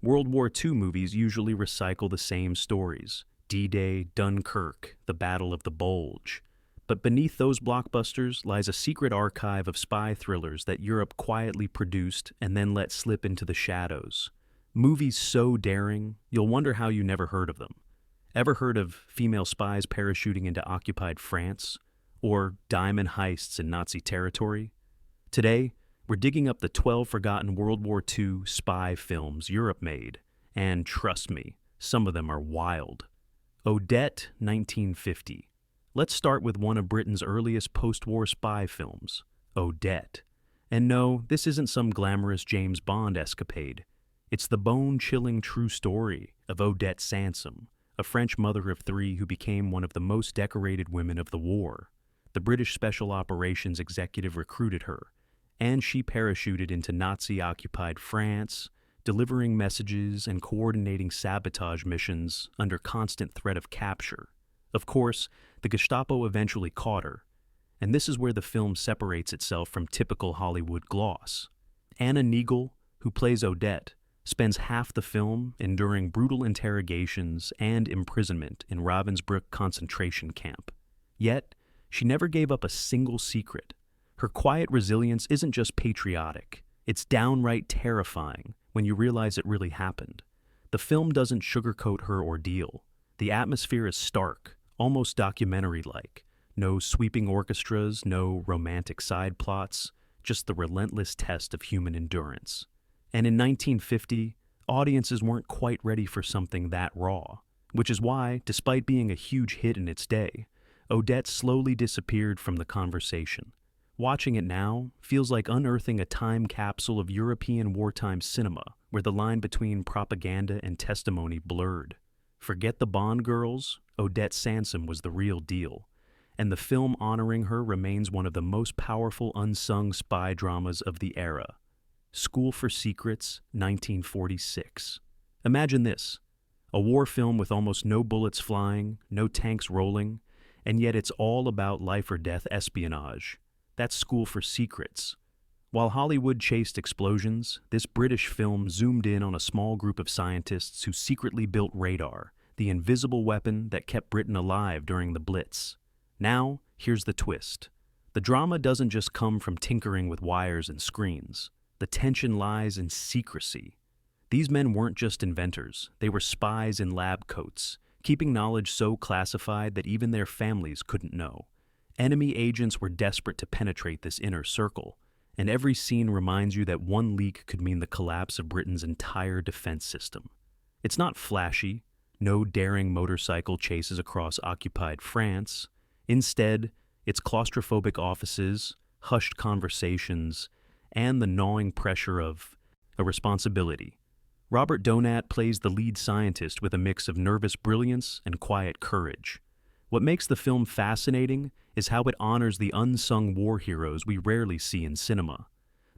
World War II movies usually recycle the same stories: D-Day, Dunkirk, the Battle of the Bulge. But beneath those blockbusters lies a secret archive of spy thrillers that Europe quietly produced and then let slip into the shadows. Movies so daring, you'll wonder how you never heard of them. Ever heard of female spies parachuting into occupied France? Or diamond heists in Nazi territory? Today, we're digging up the 12 forgotten World War II spy films Europe made, and trust me, some of them are wild. Odette, 1950. Let's start with one of Britain's earliest post-war spy films, Odette. And no, this isn't some glamorous James Bond escapade. It's the bone-chilling true story of Odette Sansom, a French mother of three who became one of the most decorated women of the war. The British Special Operations executive recruited her, and she parachuted into Nazi-occupied France, delivering messages and coordinating sabotage missions under constant threat of capture. Of course, the Gestapo eventually caught her, and this is where the film separates itself from typical Hollywood gloss. Anna Neagle, who plays Odette, spends half the film enduring brutal interrogations and imprisonment in Ravensbrück concentration camp. Yet, she never gave up a single secret. Her quiet resilience isn't just patriotic, it's downright terrifying when you realize it really happened. The film doesn't sugarcoat her ordeal. The atmosphere is stark, almost documentary-like. No sweeping orchestras, no romantic side plots, just the relentless test of human endurance. And in 1950, audiences weren't quite ready for something that raw, which is why, despite being a huge hit in its day, Odette slowly disappeared from the conversation. Watching it now feels like unearthing a time capsule of European wartime cinema, where the line between propaganda and testimony blurred. Forget the Bond girls, Odette Sansom was the real deal, and the film honoring her remains one of the most powerful unsung spy dramas of the era. School for Secrets, 1946. Imagine this: a war film with almost no bullets flying, no tanks rolling, and yet it's all about life or death espionage. That's School for Secrets. While Hollywood chased explosions, this British film zoomed in on a small group of scientists who secretly built radar, the invisible weapon that kept Britain alive during the Blitz. Now, here's the twist. The drama doesn't just come from tinkering with wires and screens. The tension lies in secrecy. These men weren't just inventors, they were spies in lab coats, keeping knowledge so classified that even their families couldn't know. Enemy agents were desperate to penetrate this inner circle, and every scene reminds you that one leak could mean the collapse of Britain's entire defense system. It's not flashy, no daring motorcycle chases across occupied France. Instead, it's claustrophobic offices, hushed conversations, and the gnawing pressure of a responsibility. Robert Donat plays the lead scientist with a mix of nervous brilliance and quiet courage. What makes the film fascinating is how it honors the unsung war heroes we rarely see in cinema.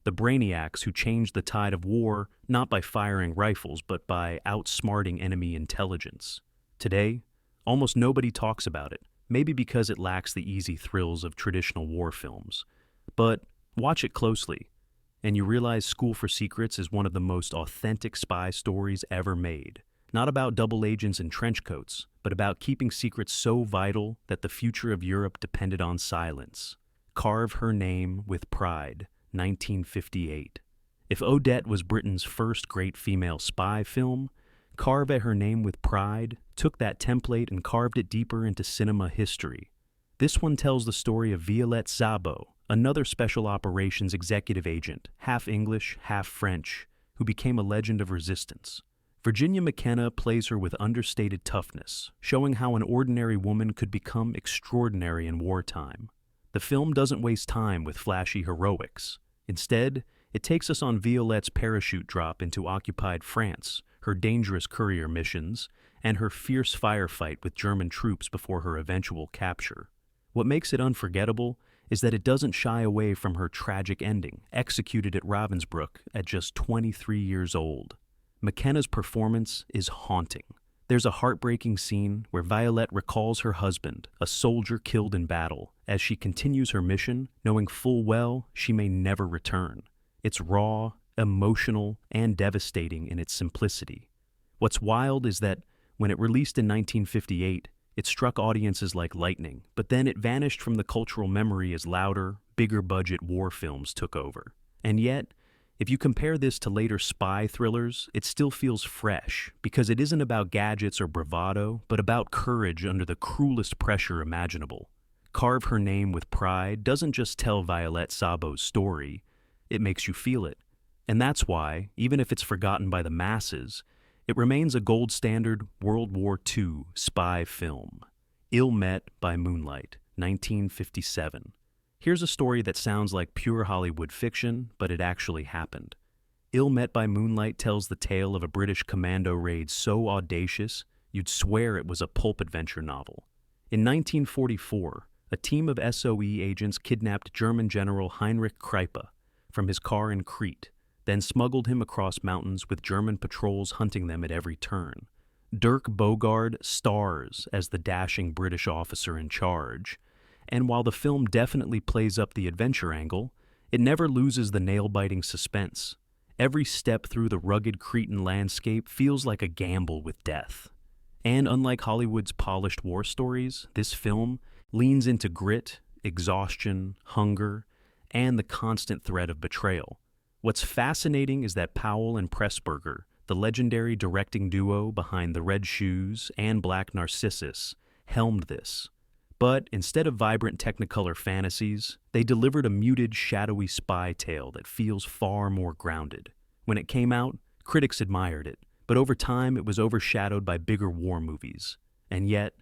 The brainiacs who changed the tide of war not by firing rifles but by outsmarting enemy intelligence. Today, almost nobody talks about it, maybe because it lacks the easy thrills of traditional war films. But watch it closely, and you realize School for Secrets is one of the most authentic spy stories ever made. Not about double agents in trench coats, but about keeping secrets so vital that the future of Europe depended on silence. Carve Her Name with Pride, 1958. If Odette was Britain's first great female spy film, Carve Her Name with Pride took that template and carved it deeper into cinema history. This one tells the story of Violette Szabo, another special operations executive agent, half English, half French, who became a legend of resistance. Virginia McKenna plays her with understated toughness, showing how an ordinary woman could become extraordinary in wartime. The film doesn't waste time with flashy heroics. Instead, it takes us on Violette's parachute drop into occupied France, her dangerous courier missions, and her fierce firefight with German troops before her eventual capture. What makes it unforgettable is that it doesn't shy away from her tragic ending, executed at Ravensbrück at just 23 years old. McKenna's performance is haunting. There's a heartbreaking scene where Violette recalls her husband, a soldier killed in battle, as she continues her mission, knowing full well she may never return. It's raw, emotional, and devastating in its simplicity. What's wild is that when it released in 1958, it struck audiences like lightning, but then it vanished from the cultural memory as louder, bigger-budget war films took over. And yet, if you compare this to later spy thrillers, it still feels fresh, because it isn't about gadgets or bravado, but about courage under the cruelest pressure imaginable. Carve Her Name with Pride doesn't just tell Violette Szabo's story, it makes you feel it. And that's why, even if it's forgotten by the masses, it remains a gold standard World War II spy film. Ill Met by Moonlight, 1957. Here's a story that sounds like pure Hollywood fiction, but it actually happened. Ill Met by Moonlight tells the tale of a British commando raid so audacious, you'd swear it was a pulp adventure novel. In 1944, a team of SOE agents kidnapped German General Heinrich Kreipe from his car in Crete, then smuggled him across mountains with German patrols hunting them at every turn. Dirk Bogarde stars as the dashing British officer in charge, and while the film definitely plays up the adventure angle, it never loses the nail-biting suspense. Every step through the rugged Cretan landscape feels like a gamble with death. And unlike Hollywood's polished war stories, this film leans into grit, exhaustion, hunger, and the constant threat of betrayal. What's fascinating is that Powell and Pressburger, the legendary directing duo behind The Red Shoes and Black Narcissus, helmed this. But instead of vibrant Technicolor fantasies, they delivered a muted, shadowy spy tale that feels far more grounded. When it came out, critics admired it, but over time it was overshadowed by bigger war movies. And yet,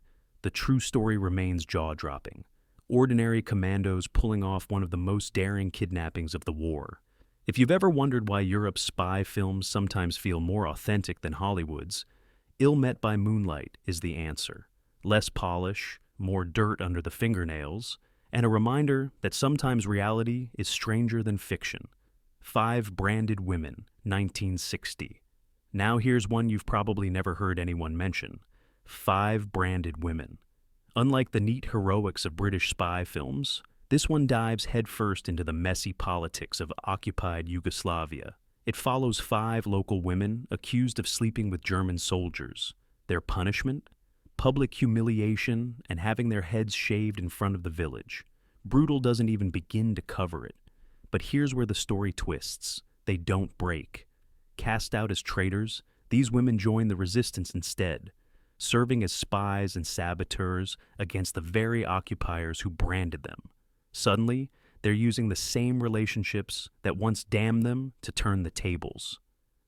the true story remains jaw-dropping. Ordinary commandos pulling off one of the most daring kidnappings of the war. If you've ever wondered why Europe's spy films sometimes feel more authentic than Hollywood's, Ill Met by Moonlight is the answer. Less polish, more dirt under the fingernails, and a reminder that sometimes reality is stranger than fiction. 5 Branded Women, 1960. Now here's one you've probably never heard anyone mention. 5 Branded Women. Unlike the neat heroics of British spy films, this one dives headfirst into the messy politics of occupied Yugoslavia. It follows 5 local women accused of sleeping with German soldiers. Their punishment? Public humiliation and having their heads shaved in front of the village. Brutal doesn't even begin to cover it. But here's where the story twists. They don't break. Cast out as traitors, these women join the resistance instead, serving as spies and saboteurs against the very occupiers who branded them. Suddenly, they're using the same relationships that once damned them to turn the tables.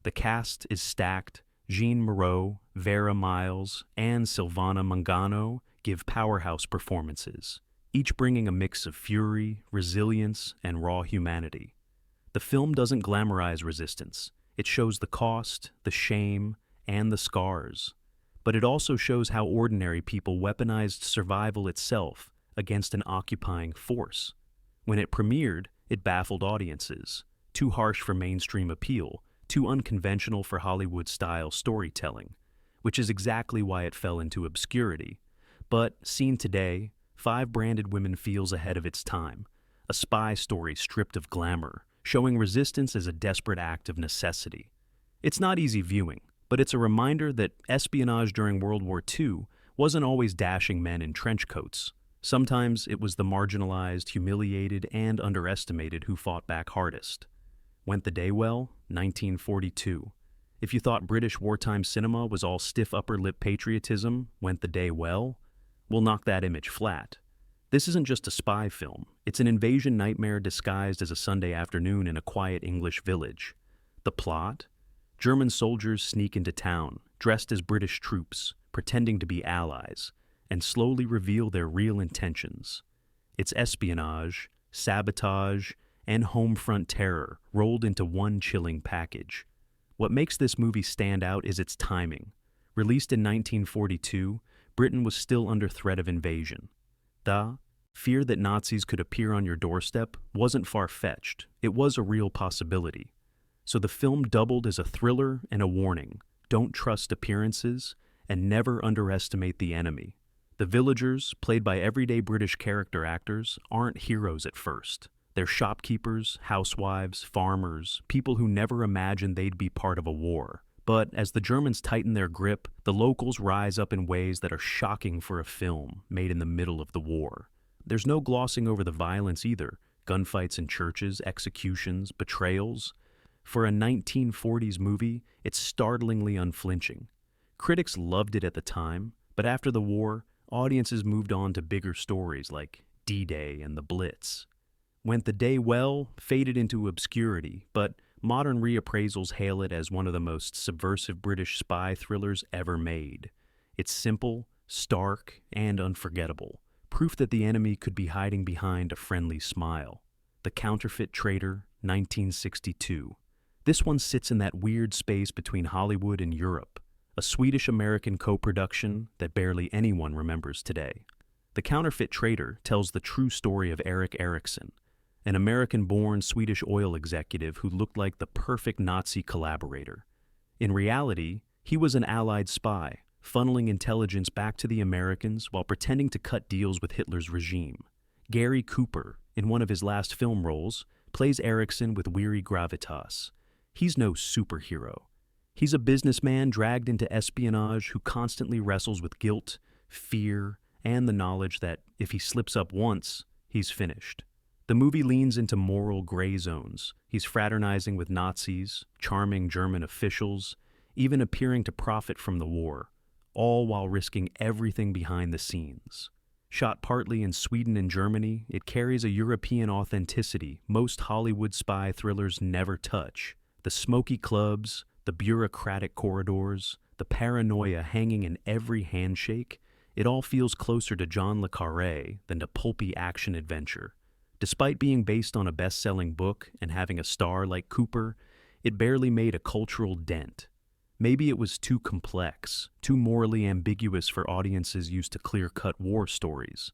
The cast is stacked. Jean Moreau, Vera Miles, and Silvana Mangano give powerhouse performances, each bringing a mix of fury, resilience, and raw humanity. The film doesn't glamorize resistance. It shows the cost, the shame, and the scars. But it also shows how ordinary people weaponized survival itself against an occupying force. When it premiered, it baffled audiences. Too harsh for mainstream appeal, too unconventional for Hollywood-style storytelling, which is exactly why it fell into obscurity. But, seen today, 5 Branded Women feels ahead of its time, a spy story stripped of glamour, showing resistance as a desperate act of necessity. It's not easy viewing, but it's a reminder that espionage during World War II wasn't always dashing men in trench coats. Sometimes it was the marginalized, humiliated, and underestimated who fought back hardest. Went the day well? 1942. If you thought British wartime cinema was all stiff upper lip patriotism, went the day well? We'll knock that image flat. This isn't just a spy film. It's an invasion nightmare disguised as a Sunday afternoon in a quiet English village. The plot? German soldiers sneak into town, dressed as British troops, pretending to be allies, and slowly reveal their real intentions. It's espionage, sabotage, and home front terror rolled into one chilling package. What makes this movie stand out is its timing. Released in 1942, Britain was still under threat of invasion. The fear that Nazis could appear on your doorstep wasn't far-fetched. It was a real possibility. So the film doubled as a thriller and a warning. Don't trust appearances, and never underestimate the enemy. The villagers, played by everyday British character actors, aren't heroes at first. They're shopkeepers, housewives, farmers, people who never imagined they'd be part of a war. But as the Germans tighten their grip, the locals rise up in ways that are shocking for a film made in the middle of the war. There's no glossing over the violence either. Gunfights in churches, executions, betrayals. For a 1940s movie, it's startlingly unflinching. Critics loved it at the time, but after the war, audiences moved on to bigger stories like D-Day and the Blitz. Went the day well, faded into obscurity, but modern reappraisals hail it as one of the most subversive British spy thrillers ever made. It's simple, stark, and unforgettable. Proof that the enemy could be hiding behind a friendly smile. The Counterfeit Traitor, 1962. This one sits in that weird space between Hollywood and Europe, a Swedish-American co-production that barely anyone remembers today. The Counterfeit Traitor tells the true story of Erik Erikson, an American-born Swedish oil executive who looked like the perfect Nazi collaborator. In reality, he was an Allied spy, funneling intelligence back to the Americans while pretending to cut deals with Hitler's regime. Gary Cooper, in one of his last film roles, plays Erikson with weary gravitas. He's no superhero. He's a businessman dragged into espionage who constantly wrestles with guilt, fear, and the knowledge that if he slips up once, he's finished. The movie leans into moral gray zones. He's fraternizing with Nazis, charming German officials, even appearing to profit from the war, all while risking everything behind the scenes. Shot partly in Sweden and Germany, it carries a European authenticity most Hollywood spy thrillers never touch. The smoky clubs, the bureaucratic corridors, the paranoia hanging in every handshake, it all feels closer to John le Carré than to pulpy action adventure. Despite being based on a best-selling book and having a star like Cooper, it barely made a cultural dent. Maybe it was too complex, too morally ambiguous for audiences used to clear-cut war stories.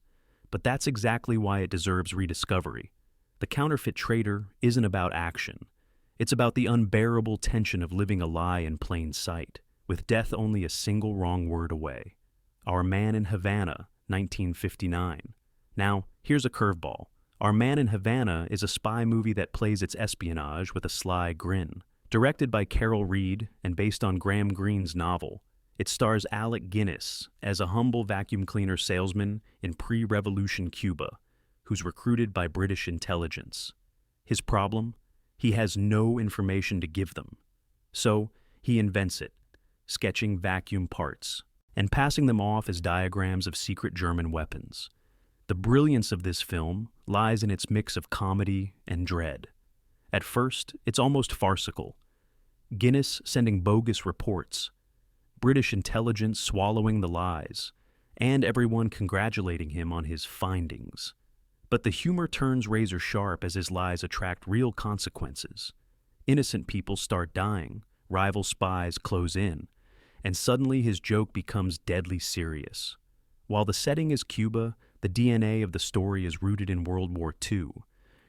But that's exactly why it deserves rediscovery. The Counterfeit Traitor isn't about action. It's about the unbearable tension of living a lie in plain sight, with death only a single wrong word away. Our Man in Havana, 1959. Now, here's a curveball. Our Man in Havana is a spy movie that plays its espionage with a sly grin. Directed by Carol Reed and based on Graham Greene's novel, it stars Alec Guinness as a humble vacuum cleaner salesman in pre-revolution Cuba, who's recruited by British intelligence. His problem? He has no information to give them. So, he invents it, sketching vacuum parts, and passing them off as diagrams of secret German weapons. The brilliance of this film lies in its mix of comedy and dread. At first, it's almost farcical. Guinness sending bogus reports, British intelligence swallowing the lies, and everyone congratulating him on his findings. But the humor turns razor sharp as his lies attract real consequences. Innocent people start dying, rival spies close in, and suddenly his joke becomes deadly serious. While the setting is Cuba, the DNA of the story is rooted in World War II.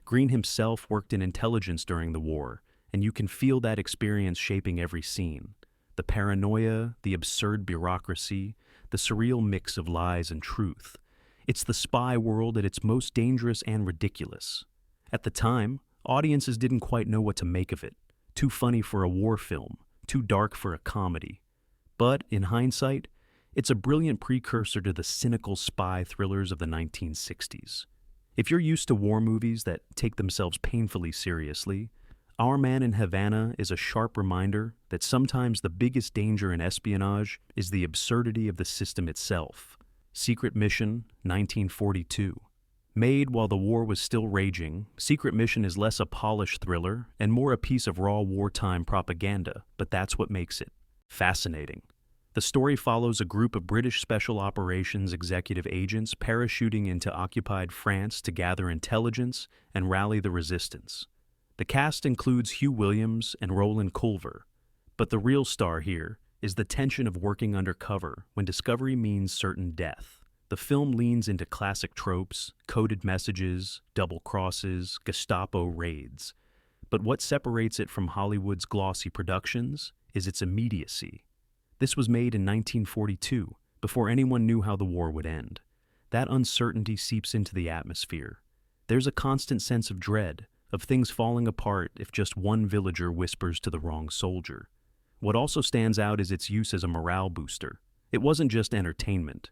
Green himself worked in intelligence during the war, and you can feel that experience shaping every scene. The paranoia, the absurd bureaucracy, the surreal mix of lies and truth. It's the spy world at its most dangerous and ridiculous. At the time, audiences didn't quite know what to make of it. Too funny for a war film, too dark for a comedy. But, in hindsight, it's a brilliant precursor to the cynical spy thrillers of the 1960s. If you're used to war movies that take themselves painfully seriously, Our Man in Havana is a sharp reminder that sometimes the biggest danger in espionage is the absurdity of the system itself. Secret Mission, 1942. Made while the war was still raging, Secret Mission is less a polished thriller and more a piece of raw wartime propaganda, but that's what makes it fascinating. The story follows a group of British Special Operations executive agents parachuting into occupied France to gather intelligence and rally the resistance. The cast includes Hugh Williams and Roland Culver, but the real star here is the tension of working undercover when discovery means certain death. The film leans into classic tropes, coded messages, double crosses, Gestapo raids. But what separates it from Hollywood's glossy productions is its immediacy. This was made in 1942, before anyone knew how the war would end. That uncertainty seeps into the atmosphere. there's a constant sense of dread, of things falling apart if just one villager whispers to the wrong soldier. What also stands out is its use as a morale booster. It wasn't just entertainment.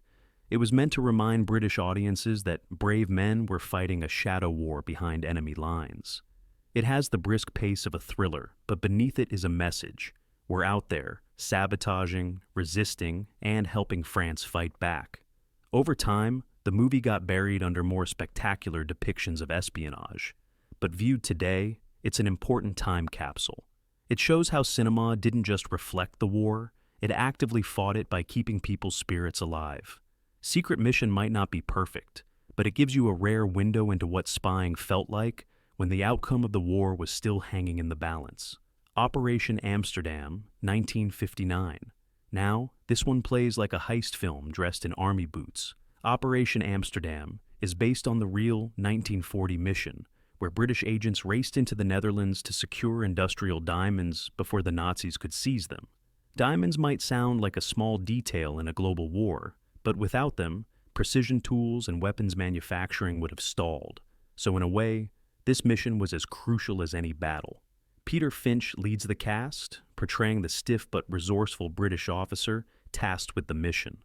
It was meant to remind British audiences that brave men were fighting a shadow war behind enemy lines. It has the brisk pace of a thriller, but beneath it is a message. We're out there, sabotaging, resisting, and helping France fight back. Over time, the movie got buried under more spectacular depictions of espionage. But viewed today, it's an important time capsule. It shows how cinema didn't just reflect the war, it actively fought it by keeping people's spirits alive. Secret Mission might not be perfect, but it gives you a rare window into what spying felt like when the outcome of the war was still hanging in the balance. Operation Amsterdam, 1959. Now, this one plays like a heist film dressed in army boots. Operation Amsterdam is based on the real 1940 mission, where British agents raced into the Netherlands to secure industrial diamonds before the Nazis could seize them. Diamonds might sound like a small detail in a global war, but without them, precision tools and weapons manufacturing would have stalled. So in a way, this mission was as crucial as any battle. Peter Finch leads the cast, portraying the stiff but resourceful British officer tasked with the mission.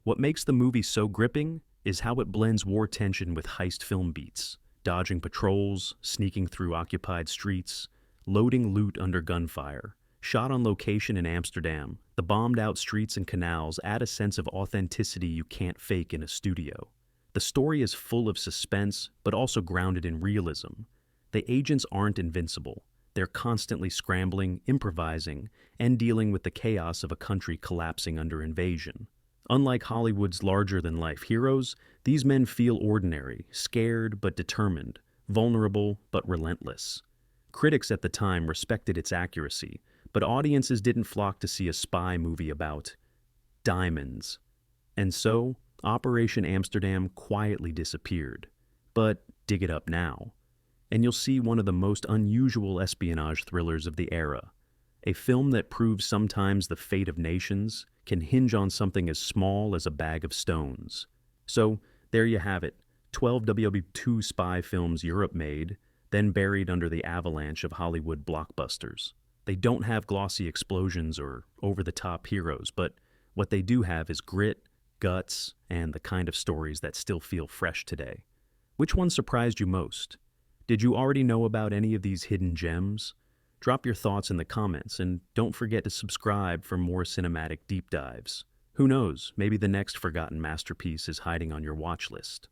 What makes the movie so gripping is how it blends war tension with heist film beats, dodging patrols, sneaking through occupied streets, loading loot under gunfire. Shot on location in Amsterdam, the bombed-out streets and canals add a sense of authenticity you can't fake in a studio. The story is full of suspense, but also grounded in realism. The agents aren't invincible. They're constantly scrambling, improvising, and dealing with the chaos of a country collapsing under invasion. Unlike Hollywood's larger-than-life heroes, these men feel ordinary, scared but determined, vulnerable but relentless. Critics at the time respected its accuracy, but audiences didn't flock to see a spy movie about diamonds. And so, Operation Amsterdam quietly disappeared. But dig it up now, and you'll see one of the most unusual espionage thrillers of the era. A film that proves sometimes the fate of nations can hinge on something as small as a bag of stones. So, there you have it, 12 WWII spy films Europe made, then buried under the avalanche of Hollywood blockbusters. They don't have glossy explosions or over-the-top heroes, but what they do have is grit, guts, and the kind of stories that still feel fresh today. Which one surprised you most? Did you already know about any of these hidden gems? Drop your thoughts in the comments, and don't forget to subscribe for more cinematic deep dives. Who knows, maybe the next forgotten masterpiece is hiding on your watch list.